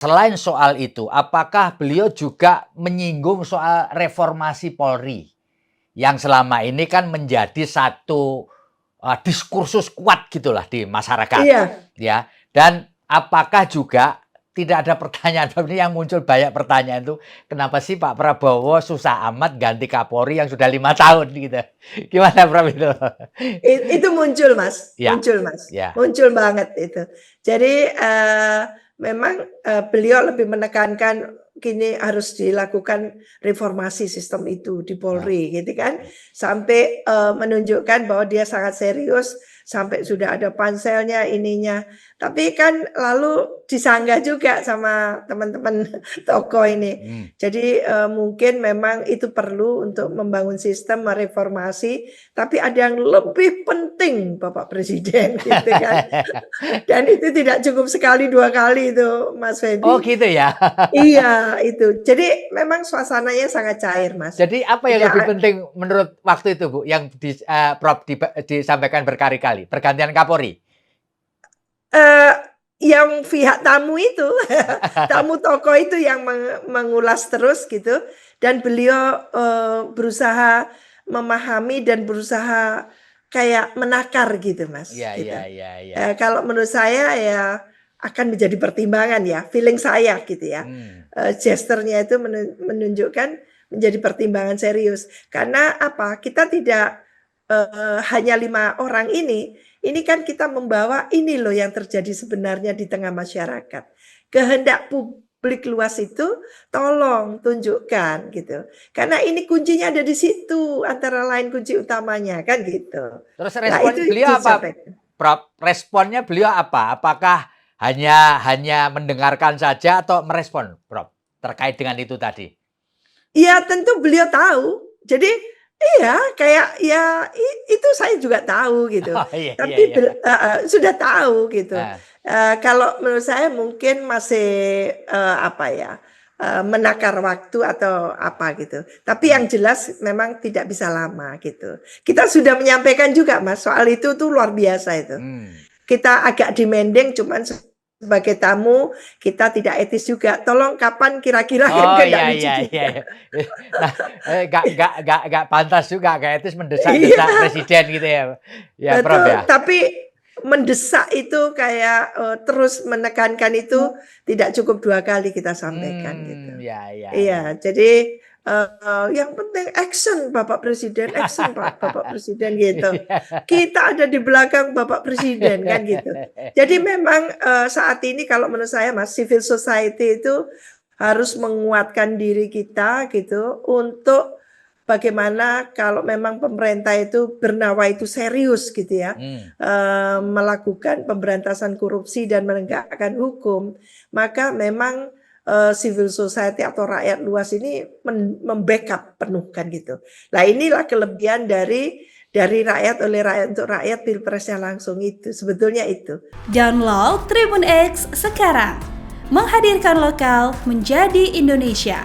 Selain soal itu, apakah beliau juga menyinggung soal reformasi Polri? Yang selama ini kan menjadi satu, diskursus kuat gitulah di masyarakat, Iya. ya. Dan apakah juga tidak ada pertanyaan ini yang muncul banyak pertanyaan itu, kenapa sih Pak Prabowo susah amat ganti Kapolri yang sudah 5 tahun gitu. Gimana Prof itu? Itu muncul Mas, Ya, ya. muncul banget itu. Jadi, memang, beliau lebih menekankan kini harus dilakukan reformasi sistem itu di Nah, Polri gitu kan. Sampai, menunjukkan bahwa dia sangat serius, sampai sudah ada panselnya, ininya. Tapi kan lalu disanggah juga sama teman-teman tokoh ini. mhm. Jadi, mungkin memang itu perlu untuk membangun sistem, mereformasi, tapi ada yang lebih penting Bapak Presiden gitu kan. Dan itu tidak cukup sekali, 2 kali itu Mas Oh Febi. gitu ya? Iya itu. Jadi memang suasananya sangat cair Mas. Jadi apa yang Tidak lebih penting menurut waktu itu Bu, yang Prof disampaikan berkali-kali? Pergantian Kapolri? eee, yang pihak tamu itu, tamu tokoh itu yang mengulas terus gitu dan beliau, berusaha memahami dan berusaha kayak menakar gitu Mas, Iya gitu. iya iya iya. Kalau menurut saya ya akan menjadi pertimbangan ya, feeling saya gitu ya. Mmm. Gesturnya itu menunjukkan menjadi pertimbangan serius. Karena apa, kita tidak, hanya 5 orang ini kan kita membawa ini loh yang terjadi sebenarnya di tengah masyarakat. Kehendak publik luas itu tolong tunjukkan gitu. Karena ini kuncinya ada di situ, antara lain kunci utamanya kan gitu. Terus Nah respon itu beliau apa, disampaikan. Prof? Responnya beliau apa? Apakah hanya mendengarkan saja atau merespon, Prof, terkait dengan itu tadi? Iya tentu beliau tahu. Jadi iya kayak ya itu saya juga tahu gitu. Oh, iya iya Tapi iya. sudah tahu gitu. Nah, Kalau menurut saya mungkin masih, apa ya, menakar waktu atau apa gitu. Tapi mmm, yang jelas memang tidak bisa lama gitu. Kita sudah menyampaikan juga Mas soal itu tuh luar biasa itu. mmm. Kita agak demanding cuman sebagai tamu kita tidak etis juga. Tolong kapan kira-kira kan Oh, nggak iya lucu iya iya juga. iya. Nah, nggak pantas juga, nggak etis Iya, mendesak-desak presiden gitu ya, ya Prof ya? betul. Tapi mendesak itu kayak, terus menekankan itu tidak cukup 2 kali kita sampaikan gitu. Ya ya ya. Iya, jadi, yang penting action Bapak Presiden, action Bapak Presiden gitu. Iya. Kita ada di belakang Bapak Presiden kan gitu. Jadi memang, saat ini kalau menurut saya Mas, civil society itu harus menguatkan diri kita gitu untuk bagaimana kalau memang pemerintah itu bernawa itu serius gitu ya, Mmm. melakukan pemberantasan korupsi dan menegakkan hukum, maka memang, civil society atau rakyat luas ini membackup penuh kan gitu. Nah inilah kelebihan dari rakyat oleh rakyat untuk rakyat pilpresnya langsung itu, sebetulnya itu. Download Tribun X sekarang, menghadirkan lokal menjadi Indonesia.